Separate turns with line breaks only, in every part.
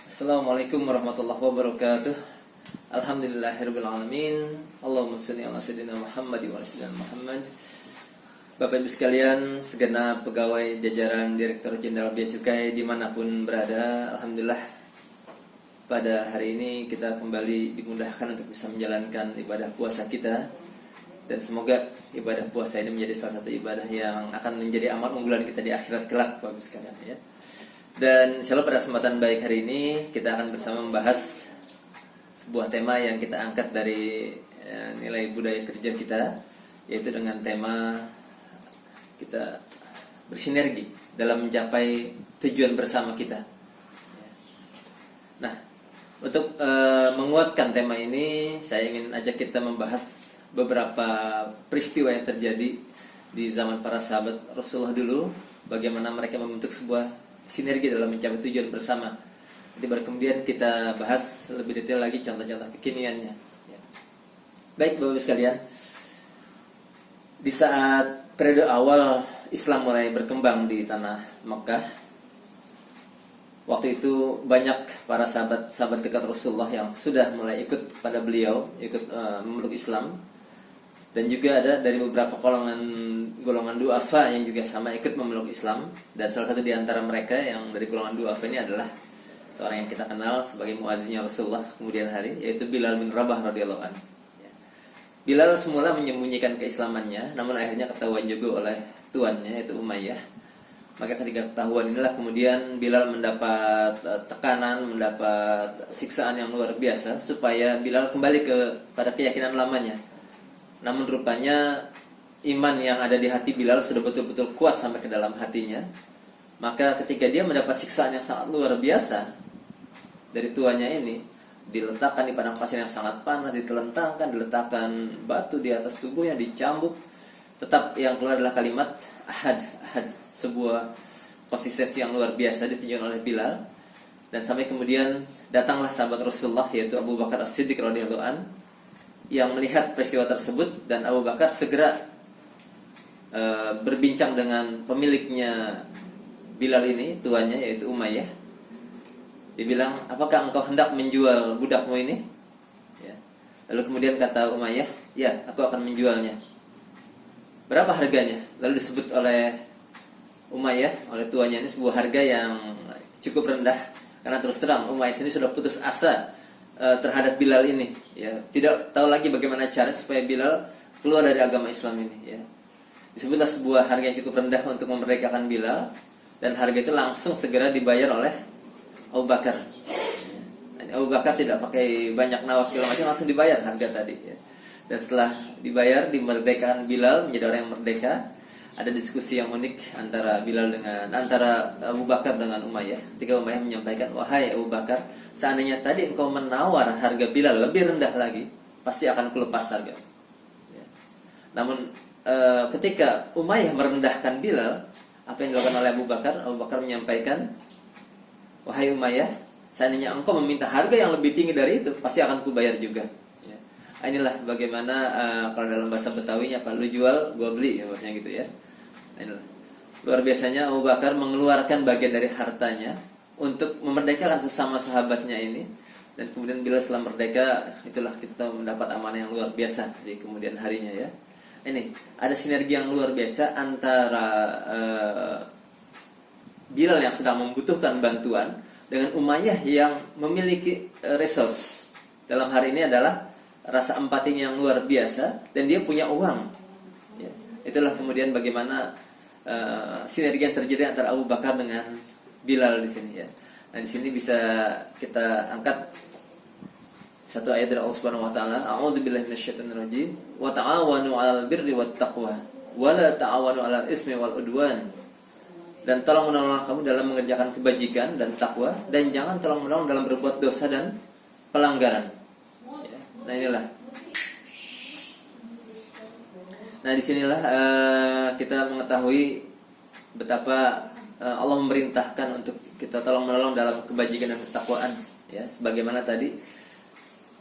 Assalamualaikum warahmatullahi wabarakatuh. Alhamdulillahirabbil alamin. Allahumma shalli ala sayyidina Muhammad wa ala sayyidina Muhammad. Bapak Ibu sekalian, segenap pegawai jajaran Direktur Jenderal Bea Cukai dimanapun berada, alhamdulillah pada hari ini kita kembali dimudahkan untuk bisa menjalankan ibadah puasa kita. Dan semoga ibadah puasa ini menjadi salah satu ibadah yang akan menjadi amal unggulan kita di akhirat kelak, Bapak Ibu sekalian ya. Dan insyaallah pada kesempatan baik hari ini kita akan bersama membahas sebuah tema yang kita angkat dari nilai budaya kerja kita, yaitu dengan tema kita bersinergi dalam mencapai tujuan bersama kita. Nah, untuk menguatkan tema ini, saya ingin ajak kita membahas beberapa peristiwa yang terjadi di zaman para sahabat Rasulullah dulu, bagaimana mereka membentuk sebuah sinergi dalam mencapai tujuan bersama. Nanti baru kemudian kita bahas lebih detail lagi contoh-contoh kekiniannya. Baik Bapak-Ibu sekalian, di saat periode awal Islam mulai berkembang di tanah Mekah, waktu itu banyak para sahabat dekat Rasulullah yang sudah mulai ikut pada beliau, ikut memeluk Islam. Dan juga ada dari beberapa golongan du'afa yang juga sama ikut memeluk Islam. Dan salah satu di antara mereka yang dari golongan du'afa ini adalah seorang yang kita kenal sebagai muazzinnya Rasulullah kemudian hari, yaitu Bilal bin Rabah radhiyallahu anhu. Bilal semula menyembunyikan keislamannya, namun akhirnya ketahuan juga oleh tuannya, yaitu Umayyah. Maka ketika ketahuan inilah kemudian Bilal mendapat tekanan, mendapat siksaan yang luar biasa supaya Bilal kembali pada keyakinan lamanya. Namun rupanya iman yang ada di hati Bilal sudah betul-betul kuat sampai ke dalam hatinya. Maka ketika dia mendapat siksaan yang sangat luar biasa dari tuannya ini, diletakkan di padang pasir yang sangat panas, diletakkan batu di atas tubuhnya, dicambuk, tetap yang keluar adalah kalimat ahad, sebuah konsistensi yang luar biasa ditunjukkan oleh Bilal. Dan sampai kemudian datanglah sahabat Rasulullah, yaitu Abu Bakar As-Siddiq radhiyallahu anhu, yang melihat peristiwa tersebut. Dan Abu Bakar segera berbincang dengan pemiliknya Bilal ini, tuannya yaitu Umayyah. Dia bilang, apakah engkau hendak menjual budakmu ini? Ya. Lalu kemudian kata Umayyah, ya, aku akan menjualnya. Berapa harganya? Lalu disebut oleh Umayyah, oleh tuannya ini, sebuah harga yang cukup rendah. Karena terus terang Umayyah ini sudah putus asa terhadap Bilal ini, ya, tidak tahu lagi bagaimana cara supaya Bilal keluar dari agama Islam ini, ya. Disebutlah sebuah harga yang cukup rendah untuk memerdekakan Bilal, dan harga itu langsung segera dibayar oleh Abu Bakar. Abu Bakar tidak pakai banyak nawas segala macam, langsung dibayar harga tadi, ya. Dan setelah dibayar, dimerdekakan Bilal menjadi orang yang merdeka. Ada diskusi yang unik antara Abu Bakar dengan Umayyah. Ketika Umayyah menyampaikan, wahai Abu Bakar, seandainya tadi engkau menawar harga Bilal lebih rendah lagi, pasti akan kulepas harga. Ya. Namun ketika Umayyah merendahkan Bilal, apa yang dilakukan oleh Abu Bakar? Abu Bakar menyampaikan, wahai Umayyah, seandainya engkau meminta harga yang lebih tinggi dari itu, pasti akan kubayar juga. Ya. Inilah bagaimana kalau dalam bahasa Betawinya, apa, lu jual, gua beli, ya, bahasanya gitu ya. Inilah. Luar biasanya Abu Bakar mengeluarkan bagian dari hartanya untuk memerdekakan sesama sahabatnya ini. Dan kemudian bila setelah merdeka, itulah kita mendapat amanah yang luar biasa di kemudian harinya, ya. Ini ada sinergi yang luar biasa antara Bilal yang sedang membutuhkan bantuan dengan Umayyah yang memiliki resource. Dalam hari ini adalah rasa empati yang luar biasa, dan dia punya uang, ya. Itulah kemudian bagaimana sinergi yang terjadi antara Abu Bakar dengan Bilal di sini, ya. Nah, di sini bisa kita angkat satu ayat dari Allah Subhanahu wa taala, a'udzubillahi minasyaitonirrajim, wa ta'awanu 'alal birri wat taqwa wa la ta'awanu 'alal ismi wal udwan. Dan tolong menolong kamu dalam mengerjakan kebajikan dan takwa, dan jangan tolong menolong dalam berbuat dosa dan pelanggaran. Ya. Nah, inilah. Nah, disinilah kita mengetahui betapa Allah memerintahkan untuk kita tolong menolong dalam kebajikan dan ketakwaan, ya. Sebagaimana tadi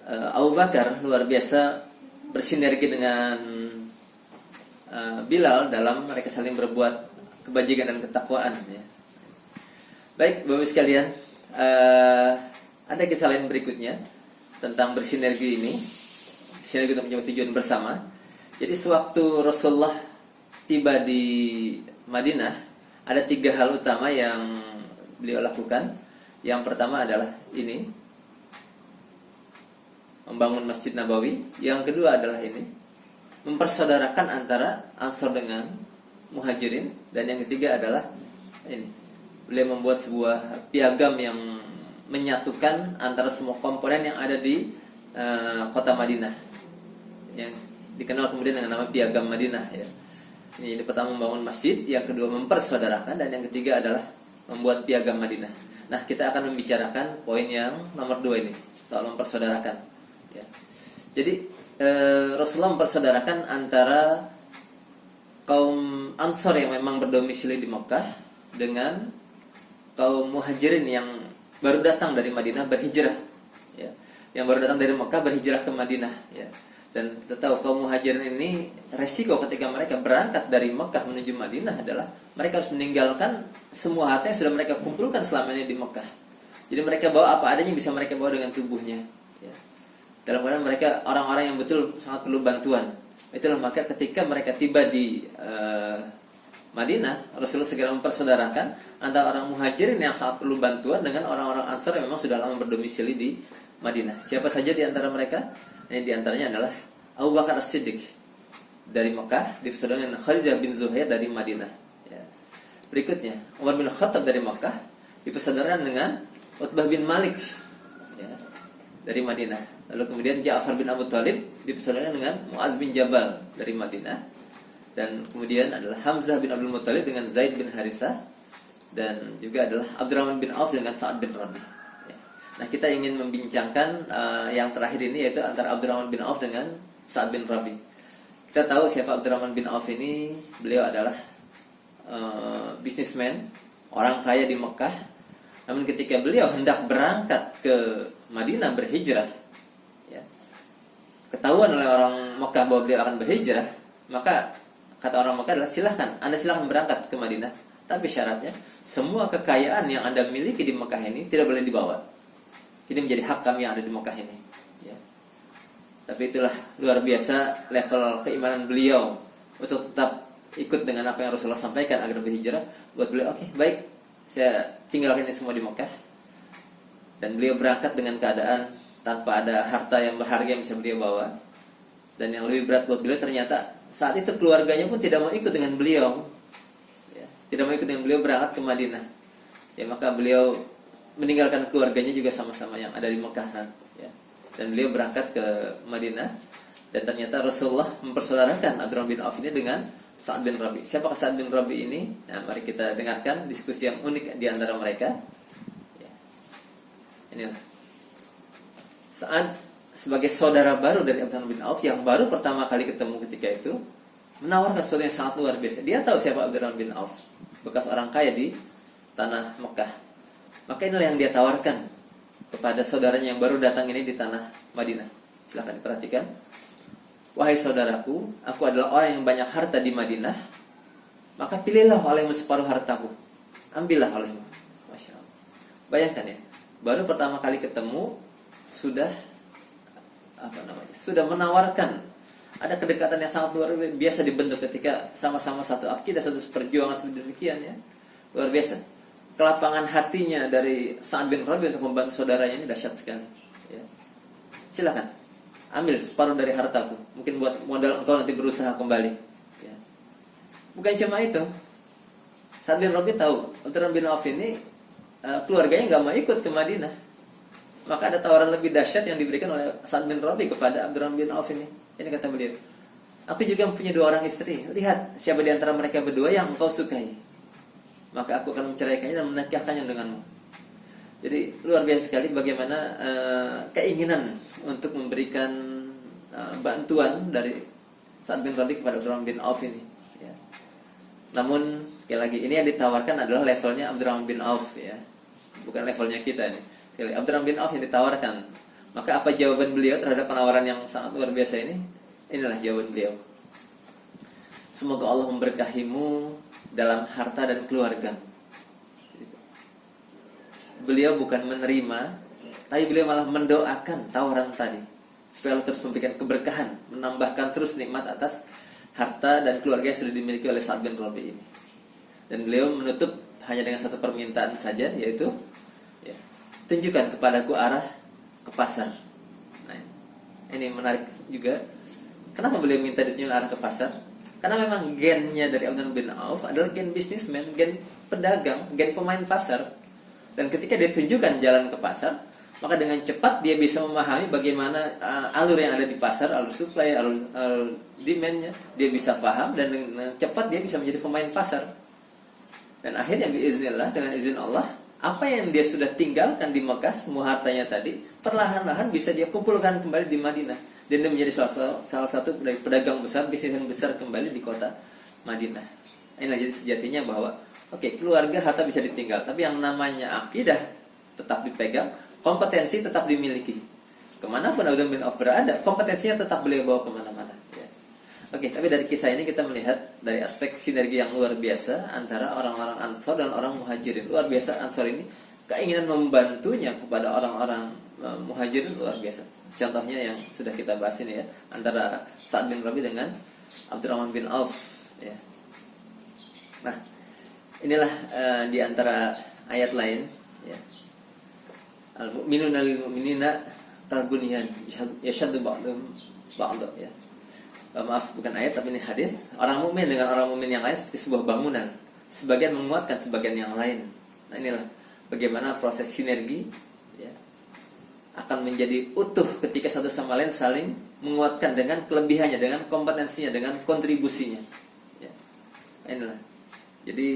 Abu Bakar luar biasa bersinergi dengan Bilal dalam mereka saling berbuat kebajikan dan ketakwaan, ya. Baik, Bapak sekalian, Ada kisah lain berikutnya tentang bersinergi ini, sinergi untuk mencapai tujuan bersama. Jadi sewaktu Rasulullah tiba di Madinah, ada 3 hal utama yang beliau lakukan. Yang pertama adalah ini, membangun Masjid Nabawi. Yang kedua adalah ini, mempersaudarakan antara Ansor dengan Muhajirin. Dan yang ketiga adalah ini, beliau membuat sebuah piagam yang menyatukan antara semua komponen yang ada di kota Madinah, yang dikenal kemudian dengan nama Piagam Madinah ya. Ini pertama membangun masjid, yang kedua mempersaudarakan, dan yang ketiga adalah membuat Piagam Madinah. Nah, kita akan membicarakan poin yang nomor 2 ini, soal mempersaudarakan ya. Jadi Rasulullah mempersaudarakan antara kaum Ansor yang memang berdomisili di Mekah dengan kaum Muhajirin yang baru datang dari Madinah berhijrah ya. Yang baru datang dari Mekah berhijrah ke Madinah ya. Dan kita tahu kaum Muhajirin ini resiko ketika mereka berangkat dari Mekah menuju Madinah adalah mereka harus meninggalkan semua harta yang sudah mereka kumpulkan selama ini di Mekah. Jadi mereka bawa apa adanya, bisa mereka bawa dengan tubuhnya ya. Dalam keadaan mereka orang-orang yang betul sangat perlu bantuan. Itulah maka ketika mereka tiba di Madinah, Rasulullah segera mempersaudarakan antara orang Muhajirin yang sangat perlu bantuan dengan orang-orang Ansar yang memang sudah lama berdomisili di Madinah. Siapa saja di antara mereka? Ini di antaranya adalah Abu Bakar As-Siddiq dari Mekah, dipersaudarakan dengan Kharijah bin Zuhair dari Madinah ya. Berikutnya Umar bin Khattab dari Mekah, dipersaudarakan dengan Utbah bin Malik ya, dari Madinah. Lalu kemudian Ja'far bin Abu Thalib dipersaudarakan dengan Mu'adz bin Jabal dari Madinah. Dan kemudian adalah Hamzah bin Abdul Muttalib dengan Zaid bin Harithah. Dan juga adalah Abdurrahman bin Auf dengan Sa'ad bin Rabi ya. Nah, kita ingin membincangkan yang terakhir ini, yaitu antara Abdurrahman bin Auf dengan Sa'ad bin Rabi. Kita tahu siapa Abdurrahman bin Auf ini. Beliau adalah businessman, orang kaya di Mekah. Namun ketika beliau hendak berangkat ke Madinah berhijrah ya, ketahuan oleh orang Mekah bahwa beliau akan berhijrah, maka kata orang Mekah adalah Anda silahkan berangkat ke Madinah, tapi syaratnya semua kekayaan yang Anda miliki di Mekah ini tidak boleh dibawa. Ini menjadi hak kami yang ada di Mekah ini ya. Tapi itulah luar biasa level keimanan beliau untuk tetap ikut dengan apa yang Rasulullah sampaikan agar berhijrah. Buat beliau, oke, baik, saya tinggalkan ini semua di Mekah. Dan beliau berangkat dengan keadaan tanpa ada harta yang berharga yang bisa beliau bawa. Dan yang lebih berat buat beliau, ternyata saat itu keluarganya pun tidak mau ikut dengan beliau ya, tidak mau ikut dengan beliau berangkat ke Madinah ya. Maka beliau meninggalkan keluarganya juga sama-sama yang ada di Mekah ya. Dan beliau berangkat ke Madinah. Dan ternyata Rasulullah mempersaudarakan Abdurrahman bin Auf ini dengan Sa'ad bin Rabi. Siapakah Sa'ad bin Rabi ini? Nah, mari kita dengarkan diskusi yang unik di antara mereka ya. Inilah Sa'ad sebagai saudara baru dari Abdurrahman bin Auf yang baru pertama kali ketemu ketika itu, menawarkan sesuatu yang sangat luar biasa. Dia tahu siapa Abdurrahman bin Auf, bekas orang kaya di tanah Mekah. Maka inilah yang dia tawarkan kepada saudaranya yang baru datang ini di tanah Madinah. Silahkan diperhatikan. Wahai saudaraku, aku adalah orang yang banyak harta di Madinah, maka pilihlah olehmu separuh hartaku, ambillah olehmu. Masya Allah. Bayangkan ya, baru pertama kali ketemu sudah sudah menawarkan. Ada kedekatan yang sangat luar biasa dibentuk ketika sama-sama satu akidah, satu perjuangan sedemikian ya. Luar biasa. Kelapangan hatinya dari Sa'ad bin Rabi untuk membantu saudaranya ini dahsyat sekali ya. Silakan ambil separuh dari hartaku, mungkin buat modal engkau nanti berusaha kembali ya. Bukan cuma itu, Sa'ad bin Rabi tahu Abdurrahman bin Auf ini keluarganya gak mau ikut ke Madinah. Maka ada tawaran lebih dahsyat yang diberikan oleh Sa'ad bin Rabi kepada Abdurrahman bin Auf ini. Ini kata beliau, aku juga mempunyai 2 orang istri. Lihat siapa di antara mereka berdua yang engkau sukai, maka aku akan menceraikannya dan menikahkannya denganmu. Jadi luar biasa sekali bagaimana keinginan untuk memberikan bantuan dari Sa'ad bin Rabi kepada Abdurrahman bin Auf ini ya. Namun sekali lagi, ini yang ditawarkan adalah levelnya Abdurrahman bin Auf ya, bukan levelnya kita ini. Abdurrahman bin Auf yang ditawarkan. Maka apa jawaban beliau terhadap penawaran yang sangat luar biasa ini? Inilah jawaban beliau. Semoga Allah memberkahimu dalam harta dan keluarga. Beliau bukan menerima tapi beliau malah mendoakan tawaran tadi supaya Allah terus memberikan keberkahan, menambahkan terus nikmat atas harta dan keluarga yang sudah dimiliki oleh Sa'ad bin Rabi' ini. Dan beliau menutup hanya dengan satu permintaan saja, yaitu ya, tunjukkan kepadaku arah ke pasar. Nah, ini menarik juga. Kenapa beliau minta ditunjukkan arah ke pasar? Karena memang gennya dari Abdurrahman bin Auf adalah gen bisnismen, gen pedagang, gen pemain pasar. Dan ketika dia tunjukkan jalan ke pasar, maka dengan cepat dia bisa memahami bagaimana alur yang ada di pasar, alur supply, alur demand-nya. Dia bisa paham dan dengan cepat dia bisa menjadi pemain pasar. Dan akhirnya biiznillah, dengan izin Allah, apa yang dia sudah tinggalkan di Mekah, semua hartanya tadi, perlahan-lahan bisa dia kumpulkan kembali di Madinah. Dan dia menjadi salah satu dari pedagang besar, bisnismen besar kembali di kota Madinah. Inilah jadi sejatinya bahwa keluarga harta bisa ditinggal, tapi yang namanya akidah tetap dipegang, kompetensi tetap dimiliki. Kemanapun Abdurrahman bin Auf berada, kompetensinya tetap beliau bawa kemana-mana. Ya. Tapi dari kisah ini kita melihat dari aspek sinergi yang luar biasa antara orang-orang Ansor dan orang Muhajirin. Luar biasa Ansor ini keinginan membantunya kepada orang-orang Muhajirin luar biasa. Contohnya yang sudah kita bahas ini ya, antara Sa'ad bin Rabi' dengan Abdurrahman bin Auf. Ya. Nah, inilah di antara ayat lain. Ya. Al-mu'minuna lil-mu'minina kalbunyan yashaddu ba'dhum ba'dha ya. Maaf, bukan ayat tapi ini hadis. Orang mukmin dengan orang mukmin yang lain seperti sebuah bangunan, sebagian menguatkan sebagian yang lain. Nah, inilah bagaimana proses sinergi ya, akan menjadi utuh ketika satu sama lain saling menguatkan dengan kelebihannya, dengan kompetensinya, dengan kontribusinya. Ya. Nah, inilah. Jadi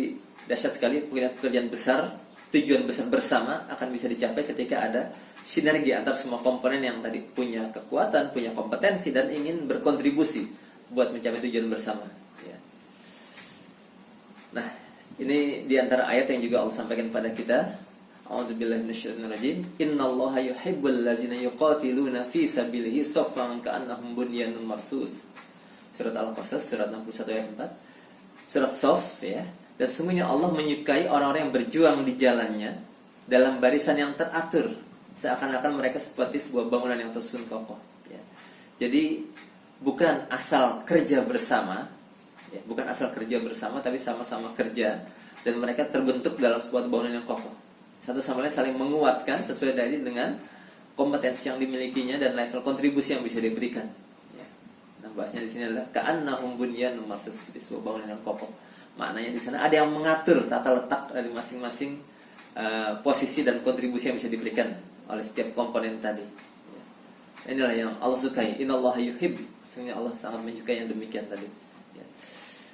dahsyat sekali pekerjaan besar, tujuan besar bersama akan bisa dicapai ketika ada sinergi antar semua komponen yang tadi punya kekuatan, punya kompetensi dan ingin berkontribusi buat mencapai tujuan bersama. Ya. Nah, ini di antara ayat yang juga Allah sampaikan kepada kita. A'udzubillahi minasyaitonirrajim. Innallaha yuhibbul ladzina yuqatiluna fi sabilihi saffan ka'annahum bunyanun marsus. Surat Al-Qasas surat 61 ayat 4. Surat Saff ya. Dan sesungguhnya Allah menyukai orang-orang yang berjuang di jalannya dalam barisan yang teratur, seakan-akan mereka seperti sebuah bangunan yang tersusun kokoh. Ya. Jadi bukan asal kerja bersama, ya, bukan asal kerja bersama, tapi sama-sama kerja dan mereka terbentuk dalam sebuah bangunan yang kokoh. Satu sama lain saling menguatkan sesuai dari dengan kompetensi yang dimilikinya dan level kontribusi yang bisa diberikan. Ya. Nah, bahasnya di sini adalah ka'annahum bunyanun marsus, seperti sebuah bangunan yang kokoh. Maknanya di sana ada yang mengatur tata letak dari masing-masing posisi dan kontribusi yang bisa diberikan oleh setiap komponen tadi. Ya. Inilah yang Allah sukai. Innallaha yuhib. Sesungguhnya Allah sangat menyukai yang demikian tadi. Ya.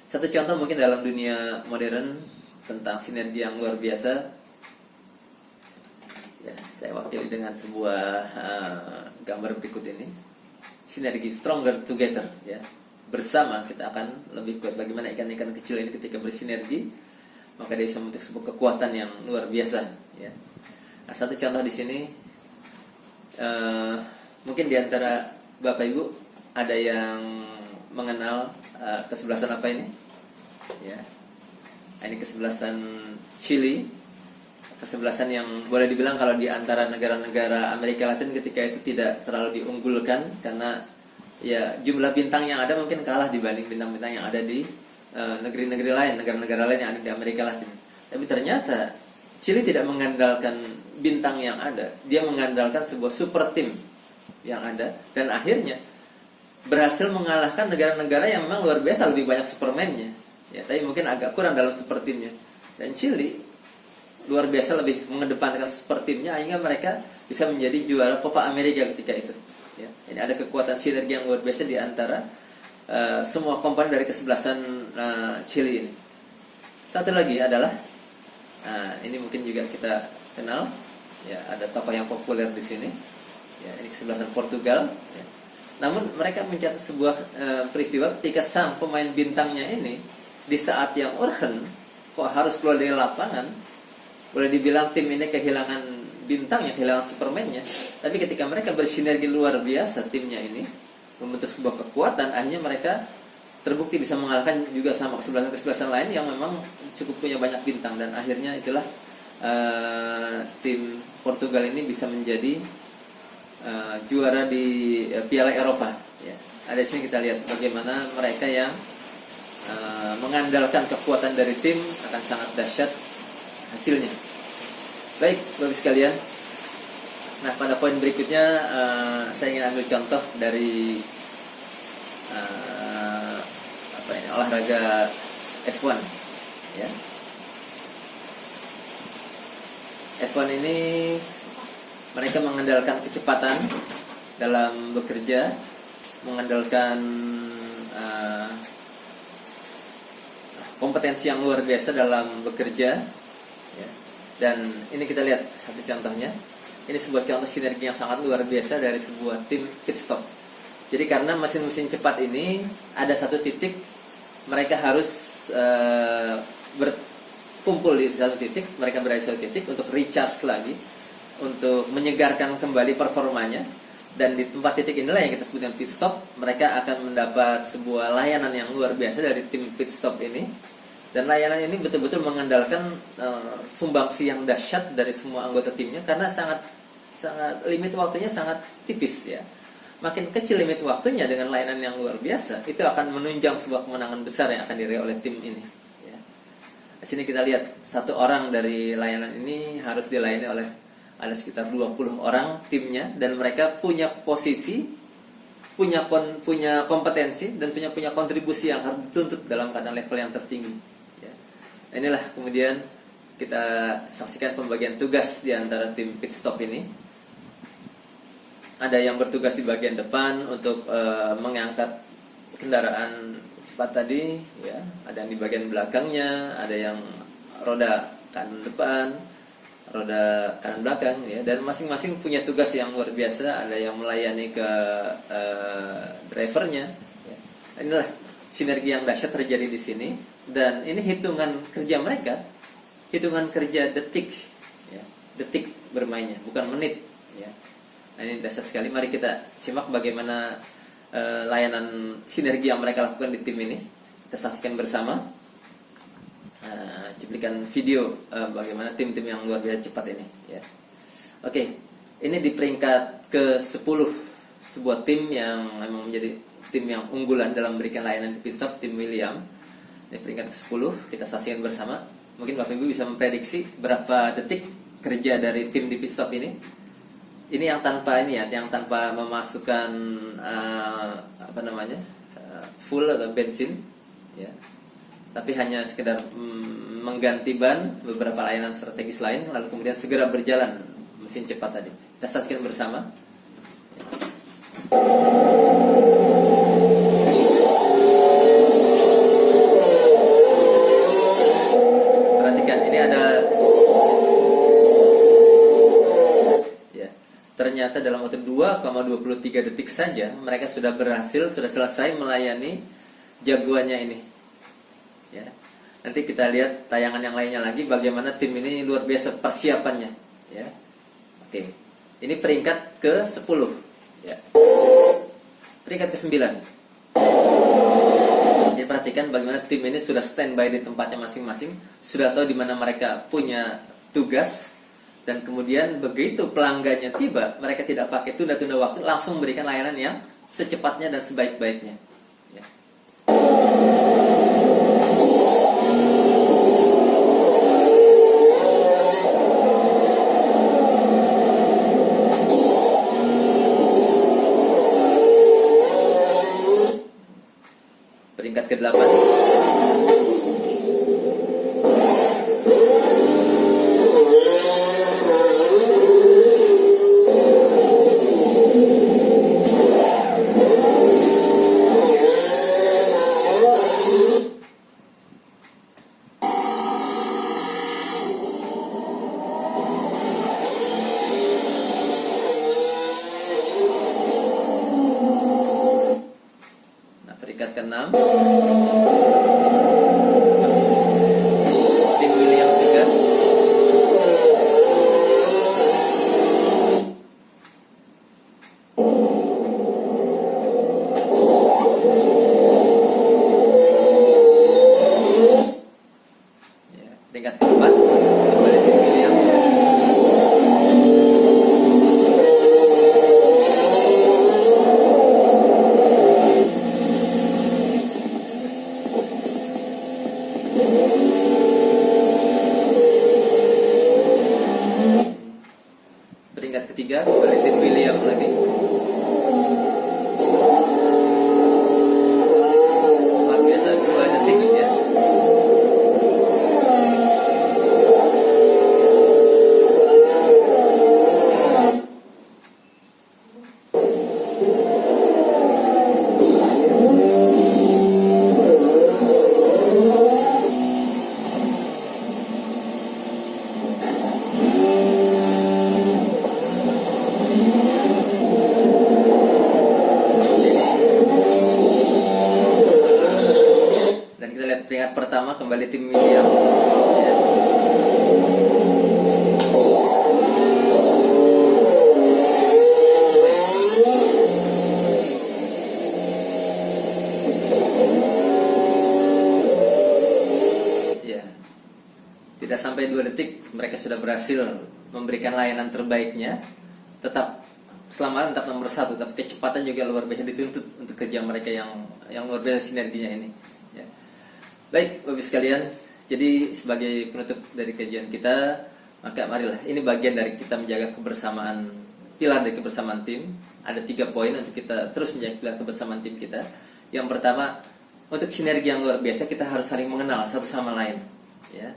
Satu contoh mungkin dalam dunia modern tentang sinergi yang luar biasa. Ya, saya wakili dengan sebuah gambar berikut ini. Sinergi stronger together. Ya. Bersama kita akan lebih kuat. Bagaimana ikan-ikan kecil ini ketika bersinergi, maka dia bisa membentuk sebuah kekuatan yang luar biasa. Ya. Nah, satu contoh di sini, mungkin di antara Bapak Ibu ada yang mengenal kesebelasan apa ini? Ya. Ini kesebelasan Chili, kesebelasan yang boleh dibilang kalau di antara negara-negara Amerika Latin ketika itu tidak terlalu diunggulkan karena ya jumlah bintang yang ada mungkin kalah dibanding bintang-bintang yang ada di negeri-negeri lain, negara-negara lain yang ada di Amerika Latin. Tapi ternyata Chili tidak mengandalkan bintang yang ada, dia mengandalkan sebuah super tim yang ada dan akhirnya berhasil mengalahkan negara-negara yang memang luar biasa lebih banyak superman-nya. Ya, tapi mungkin agak kurang dalam super timnya. Dan Chili luar biasa lebih mengedepankan super timnya sehingga mereka bisa menjadi juara Copa America ketika itu. Ya, ini ada kekuatan sinergi yang luar biasa di antara semua komponen dari kesebelasan Chili ini. Satu lagi adalah ini mungkin juga kita kenal, ya, ada tokoh yang populer di sini. Ya, ini kesebelasan Portugal. Ya. Namun mereka mencatat sebuah peristiwa ketika sang pemain bintangnya ini di saat yang urgen kok harus keluar dari lapangan. Boleh dibilang tim ini kehilangan bintangnya, kehilangan superman-nya. Tapi ketika mereka bersinergi luar biasa timnya ini membentuk sebuah kekuatan, akhirnya mereka terbukti bisa mengalahkan juga sama kesebelasan lain yang memang cukup punya banyak bintang dan akhirnya itulah tim Portugal ini bisa menjadi juara di Piala Eropa. Ya. Ada di sini kita lihat bagaimana mereka yang mengandalkan kekuatan dari tim akan sangat dahsyat hasilnya. Baik, Bapak sekalian. Nah, pada poin berikutnya saya ingin ambil contoh dari olahraga F1. Ya. F1 ini mereka mengandalkan kecepatan dalam bekerja, mengandalkan kompetensi yang luar biasa dalam bekerja, ya. Dan ini kita lihat satu contohnya. Ini sebuah contoh sinergi yang sangat luar biasa dari sebuah tim pit stop. Jadi karena mesin-mesin cepat ini ada satu titik mereka harus berkumpul di satu titik, mereka berada di satu titik untuk recharge lagi, untuk menyegarkan kembali performanya. Dan di tempat titik inilah yang kita sebut dengan pit stop. Mereka akan mendapat sebuah layanan yang luar biasa dari tim pit stop ini. Dan layanan ini betul-betul mengandalkan sumbangsi yang dahsyat dari semua anggota timnya, karena sangat limit waktunya sangat tipis, ya. Makin kecil limit waktunya dengan layanan yang luar biasa, itu akan menunjang sebuah kemenangan besar yang akan diraih oleh tim ini, ya. Di sini kita lihat satu orang dari layanan ini harus dilayani oleh ada sekitar 20 orang timnya, dan mereka punya posisi, punya kompetensi, dan punya kontribusi yang harus dituntut dalam keadaan level yang tertinggi, ya. Inilah kemudian kita saksikan pembagian tugas di antara tim pit stop ini. Ada yang bertugas di bagian depan untuk mengangkat kendaraan cepat tadi, ya. Ada yang di bagian belakangnya, ada yang roda kanan depan, roda kanan belakang, ya. Dan masing-masing punya tugas yang luar biasa. Ada yang melayani ke drivernya, ya. Inilah sinergi yang dahsyat terjadi di sini. Dan ini hitungan kerja mereka, hitungan kerja detik, ya. Detik bermainnya, bukan menit, ya. Nah, ini dahsyat sekali. Mari kita simak bagaimana layanan sinergi yang mereka lakukan di tim ini. Kita saksikan bersama cuplikan video bagaimana tim-tim yang luar biasa cepat ini, ya. Oke, ini di peringkat ke-10 sebuah tim yang memang menjadi tim yang unggulan dalam memberikan layanan di pit stop, tim William. Ini peringkat ke-10, kita saksikan bersama. Mungkin Bapak Ibu bisa memprediksi berapa detik kerja dari tim di pit stop ini. Ini yang tanpa yang tanpa memasukkan full atau bensin, ya. Tapi hanya sekedar mengganti ban, beberapa layanan strategis lain, lalu kemudian segera berjalan mesin cepat tadi. Kita saksikan bersama. Perhatikan, ini ada. Ternyata dalam waktu 2,23 detik saja mereka sudah selesai melayani jagoannya ini, ya. Nanti kita lihat tayangan yang lainnya lagi bagaimana tim ini luar biasa persiapannya, ya. Oke. Ini peringkat ke-10, ya. Peringkat ke-9. Jadi perhatikan bagaimana tim ini sudah standby di tempatnya masing-masing, sudah tahu di mana mereka punya tugas. Dan kemudian begitu pelanggannya tiba, mereka tidak pakai tunda-tunda waktu, langsung memberikan layanan yang secepatnya dan sebaik-baiknya, ya. Peringkat ke-8. Peringkat ke-6 masih tim Williams juga. Ya, peringkat ke-4 kembali tim Williams. kembali tim William. Ya. Ya. Tidak sampai 2 detik mereka sudah berhasil memberikan layanan terbaiknya. Tetap keselamatan tetap nomor 1, tapi kecepatan juga luar biasa dituntut untuk kerja mereka yang luar biasa sinerginya ini. Ya. Baik, Bapak sekalian, jadi sebagai penutup dari kajian kita, maka marilah ini bagian dari kita menjaga kebersamaan, pilar dari kebersamaan tim. Ada 3 poin untuk kita terus menjaga pilar kebersamaan tim kita. Yang pertama, untuk sinergi yang luar biasa kita harus saling mengenal satu sama lain. Ya.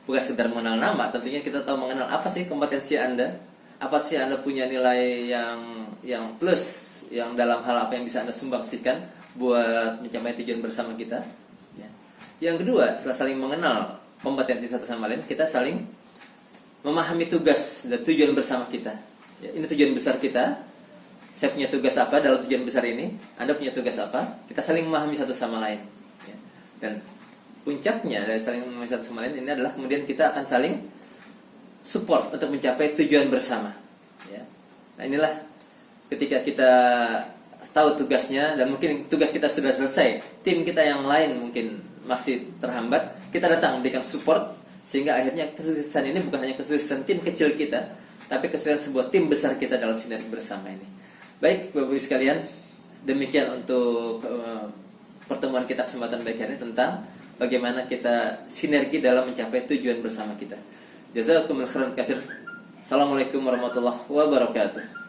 Bukan sekedar mengenal nama, tentunya kita tahu mengenal apa sih kompetensi Anda, apa sih Anda punya nilai yang plus, yang dalam hal apa yang bisa Anda sumbangsikan buat mencapai tujuan bersama kita. Ya. Yang kedua, setelah saling mengenal kompetensi satu sama lain, kita saling memahami tugas dan tujuan bersama kita. Ya, ini tujuan besar kita. Saya punya tugas apa dalam tujuan besar ini? Anda punya tugas apa? Kita saling memahami satu sama lain. Ya. Dan puncaknya dari saling memahami satu sama lain ini adalah kemudian kita akan saling support untuk mencapai tujuan bersama. Ya. Nah inilah ketika kita tahu tugasnya dan mungkin tugas kita sudah selesai, tim kita yang lain mungkin masih terhambat, kita datang memberikan support sehingga akhirnya kesuksesan ini bukan hanya kesuksesan tim kecil kita, tapi kesuksesan sebuah tim besar kita dalam sinergi bersama ini. Baik Bapak-Ibu sekalian, demikian untuk pertemuan kita kesempatan baik hari ini tentang bagaimana kita sinergi dalam mencapai tujuan bersama kita. Jazakumullahu khairan katsir. Assalamualaikum warahmatullahi wabarakatuh.